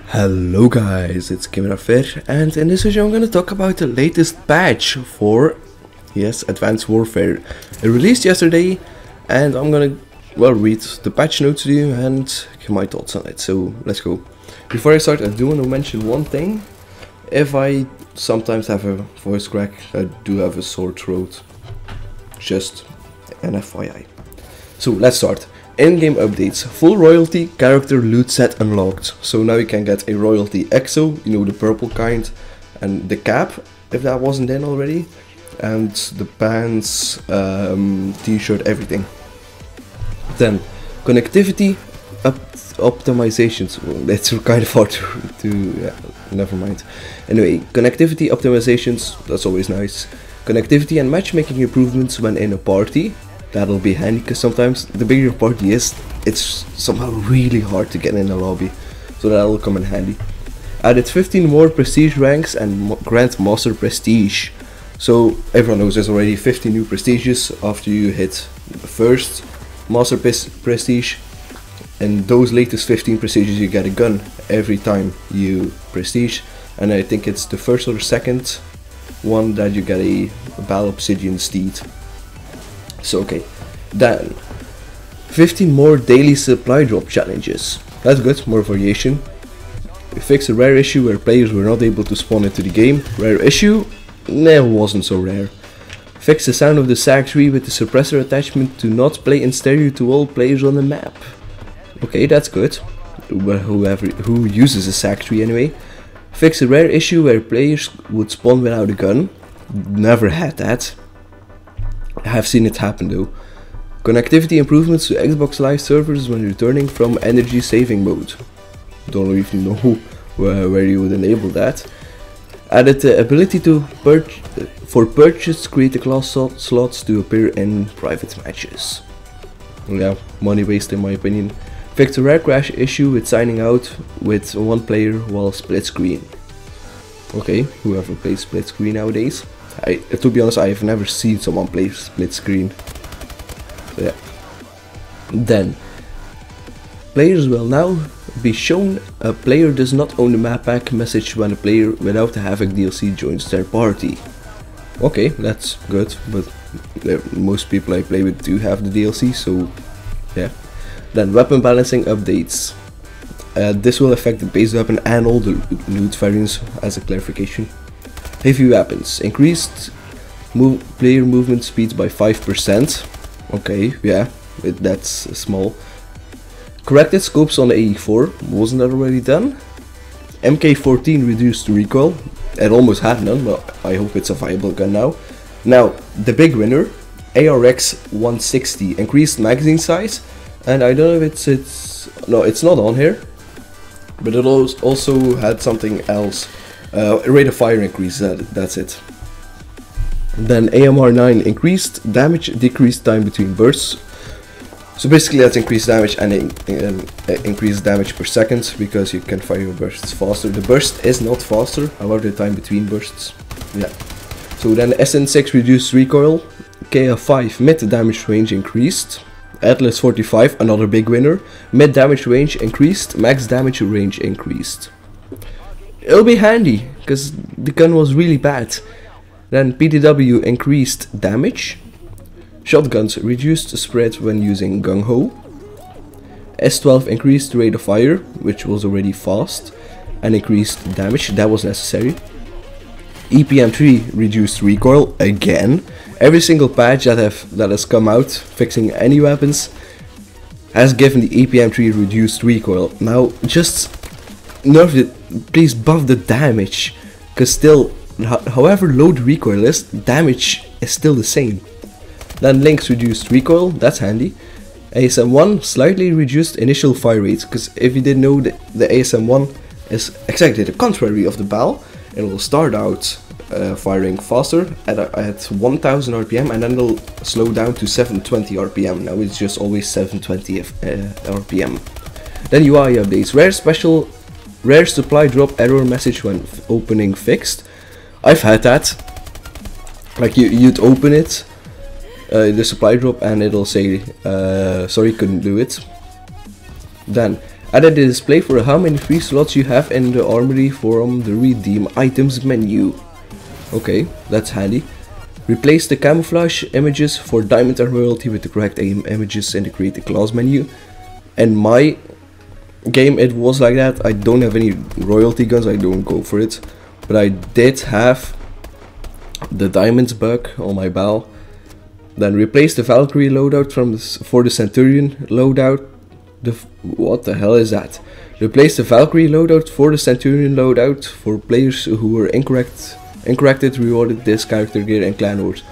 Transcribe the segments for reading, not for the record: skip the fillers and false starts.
Hello guys, it's Kimirafer, and in this video I'm gonna talk about the latest patch for, yes, Advanced Warfare. It released yesterday, and I'm gonna, read the patch notes to you and give my thoughts on it, so let's go. Before I start, I do want to mention one thing. If I sometimes have a voice crack, I do have a sore throat. Just an FYI. So let's start. In-game updates. Full royalty character loot set unlocked. So now you can get a royalty EXO, you know, the purple kind, and the cap, if that wasn't in already, and the pants, t-shirt, everything. Then connectivity optimizations. Well, that's kind of hard to never mind. Anyway, connectivity optimizations, that's always nice. Connectivity and matchmaking improvements when in a party. That'll be handy, because sometimes the bigger your party is, it's somehow really hard to get in a lobby, so that'll come in handy. Added 15 more prestige ranks and Grandmaster prestige. So everyone knows there's already 50 new prestiges after you hit the first Master prestige. And those latest 15 prestiges you get a gun every time you prestige. And I think it's the first or the second one that you get a Battle Obsidian Steed. So okay, then 15 more daily supply drop challenges. That's good, more variation. We fixed a rare issue where players were not able to spawn into the game. Rare issue? No, wasn't so rare. Fixed the sound of the SAG tree with the suppressor attachment to not play in stereo to all players on the map. Okay, that's good. Who uses a SAG tree anyway. Fixed a rare issue where players would spawn without a gun. Never had that. I have seen it happen though. Connectivity improvements to Xbox Live servers when returning from energy saving mode. Don't even know where you would enable that. Added the ability to for purchased creator class slots to appear in private matches. Yeah, money waste in my opinion. Fixed a rare crash issue with signing out with one player while split screen. Okay, whoever plays split screen nowadays. To be honest, I have never seen someone play split screen. So yeah. Then, players will now be shown a player does not own the map pack message when a player without the Havoc DLC joins their party. Okay, that's good, but most people I play with do have the DLC, so yeah. Then weapon balancing updates. This will affect the base weapon and all the loot variants as a clarification. Heavy weapons. Increased player movement speeds by 5%. Okay, yeah, that's small. Corrected scopes on the AE4. Wasn't that already done? MK14 reduced recoil. It almost had none, but I hope it's a viable gun now. Now, the big winner, ARX 160. Increased magazine size. And I don't know if it's not on here. But it also had something else. Rate of fire increase, that's it. Then AMR9 increased damage, decreased time between bursts. So basically that's increased damage and increased damage per second, because you can fire your bursts faster. The burst is not faster, however the time between bursts. Yeah. So then SN6 reduced recoil, KF5 mid damage range increased. Atlas 45, another big winner. Mid damage range increased, max damage range increased. It'll be handy, because the gun was really bad. Then PDW increased damage. Shotguns reduced spread when using Gung Ho. S12 increased rate of fire, which was already fast, and increased damage, that was necessary. EPM3 reduced recoil, again. Every single patch that has come out fixing any weapons has given the EPM3 reduced recoil. Now just nerf it, please buff the damage, because still, however low the recoil is, damage is still the same. Then Lynx reduced recoil, that's handy. ASM1 slightly reduced initial fire rate, because if you didn't know, the ASM1 is exactly the contrary of the BAL. It will start out firing faster at 1000 RPM, and then it'll slow down to 720 RPM. Now it's just always 720 RPM. Then UI updates. Rare supply drop error message when opening fixed. I've had that. Like you'd open it, the supply drop, and it'll say sorry, couldn't do it. Then Added a display for how many free slots you have in the armory from the redeem items menu. Okay, that's handy. Replace the camouflage images for diamond and royalty with the correct aim images in the create a class menu. In my game it was like that. I don't have any royalty guns, I don't go for it. But I did have the diamonds bug on my bow. Then replace the Valkyrie loadout for the Centurion loadout. What the hell is that? Replace the Valkyrie loadout for the Centurion loadout for players who were incorrected rewarded this character gear in Clan Wars.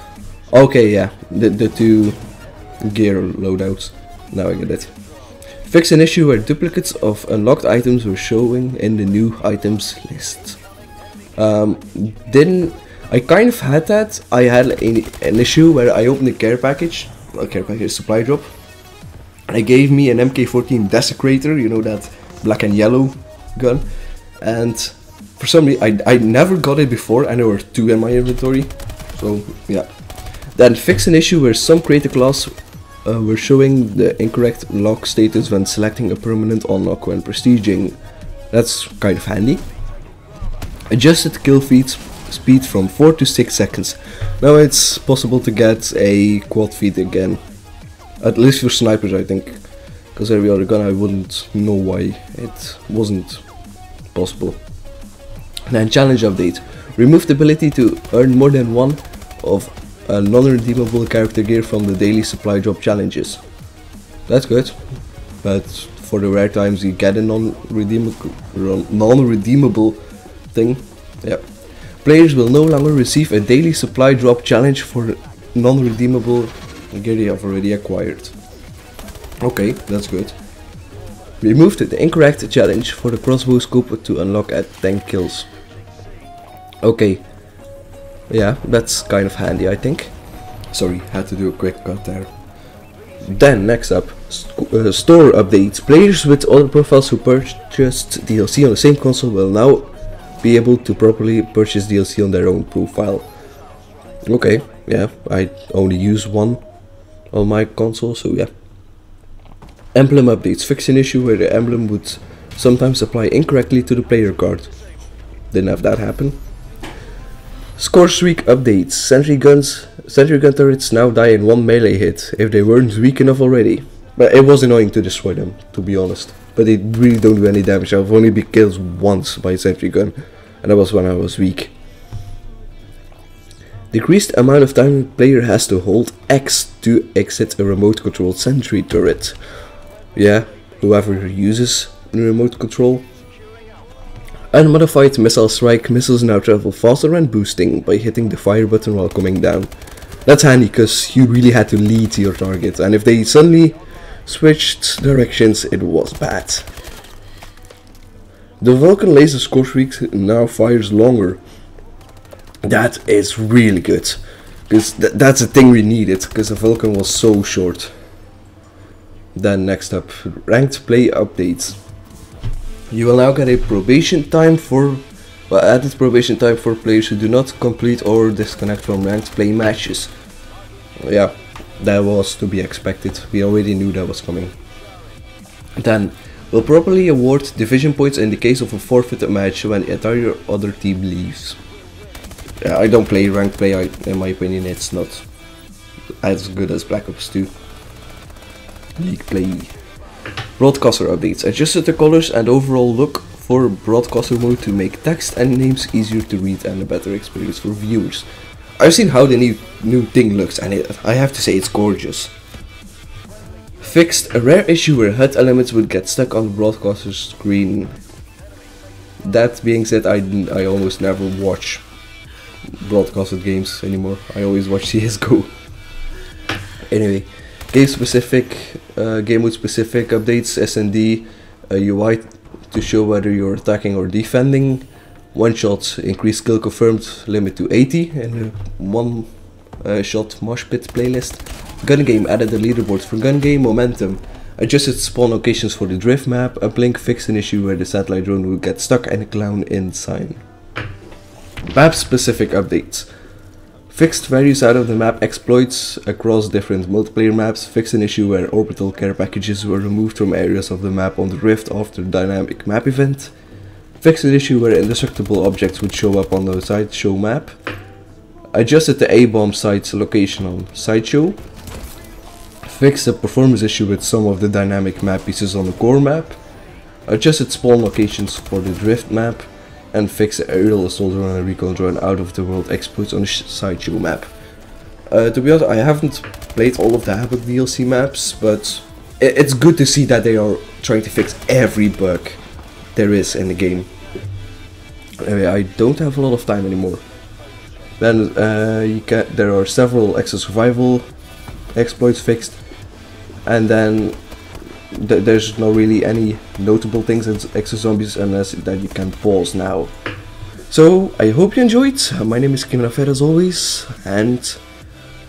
Okay, yeah, the two gear loadouts. Now I get it. Fix an issue where duplicates of unlocked items were showing in the new items list. I kind of had that. I had an issue where I opened a care package supply drop. And it gave me an MK14 Desecrator, you know, that black and yellow gun. And for some reason, I never got it before, and there were two in my inventory. So yeah. Then fix an issue where some creator class were showing the incorrect lock status when selecting a permanent unlock when prestiging. That's kind of handy. Adjusted kill speed from 4 to 6 seconds. Now it's possible to get a quad feed again. At least for snipers, I think. Because every other gun I wouldn't know why it wasn't possible. Then challenge update. Remove the ability to earn more than one of a non-redeemable character gear from the daily supply drop challenges. That's good. But for the rare times you get a non-redeemable thing. Yeah. Players will no longer receive a daily supply drop challenge for non-redeemable gear they have already acquired. Okay, that's good. Removed the incorrect challenge for the crossbow scope to unlock at 10 kills. Okay. Yeah, that's kind of handy, I think. Sorry, had to do a quick cut there. Then, next up, store updates. Players with other profiles who purchased DLC on the same console will now be able to properly purchase DLC on their own profile. Okay, yeah, I only use one on my console, so yeah. Emblem updates. Fix an issue where the emblem would sometimes apply incorrectly to the player card. Didn't have that happen. Score streak updates. Sentry gun turrets now die in one melee hit if they weren't weak enough already. But it was annoying to destroy them, to be honest. But they really don't do any damage. I've only been killed once by a sentry gun, and that was when I was weak. Decreased amount of time the player has to hold X to exit a remote controlled sentry turret. Yeah, whoever uses the remote control. Unmodified missile strike. Missiles now travel faster and boosting by hitting the fire button while coming down. That's handy because you really had to lead your target, and if they suddenly switched directions it was bad. The Vulcan laser score streak now fires longer. That is really good, because that's a thing we needed, because the Vulcan was so short. Then next up, ranked play updates. You will now get a probation time for added probation time for players who do not complete or disconnect from ranked play matches. Yeah, that was to be expected. We already knew that was coming. Then will properly award division points in the case of a forfeited match when the entire other team leaves. I don't play ranked play. In my opinion, it's not as good as Black Ops 2. League play. Broadcaster updates. Adjusted the colors and overall look for broadcaster mode to make text and names easier to read and a better experience for viewers. I've seen how the new thing looks, and I have to say it's gorgeous. Fixed a rare issue where HUD elements would get stuck on the broadcaster screen. That being said, I almost never watch broadcasted games anymore. I always watch CSGO. Anyway, game mode specific updates, SND, UI to show whether you're attacking or defending. One shot, increased kill confirmed limit to 80 in the one shot mosh pit playlist. Gun game added a leaderboard for gun game momentum. Adjusted spawn locations for the drift map. Uplink fixed an issue where the satellite drone would get stuck and a clown in sign. Map specific updates. Fixed various out of the map exploits across different multiplayer maps. Fixed an issue where orbital care packages were removed from areas of the map on the Rift after the dynamic map event. Fixed an issue where indestructible objects would show up on the sideshow map. Adjusted the A-bomb site's location on sideshow. Fixed a performance issue with some of the dynamic map pieces on the core map. Adjusted spawn locations for the drift map. And fix the aerial assault drone and recon drone out of the world exploits on the sideshow map. To be honest, I haven't played all of the Havoc DLC maps, but it's good to see that they are trying to fix every bug there is in the game. Anyway, I don't have a lot of time anymore. Then there are several extra survival exploits fixed, and then there's not really any notable things in extra zombies unless that you can pause now. So I hope you enjoyed. My name is Kimirafer as always, and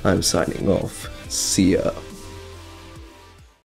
I'm signing off. See ya.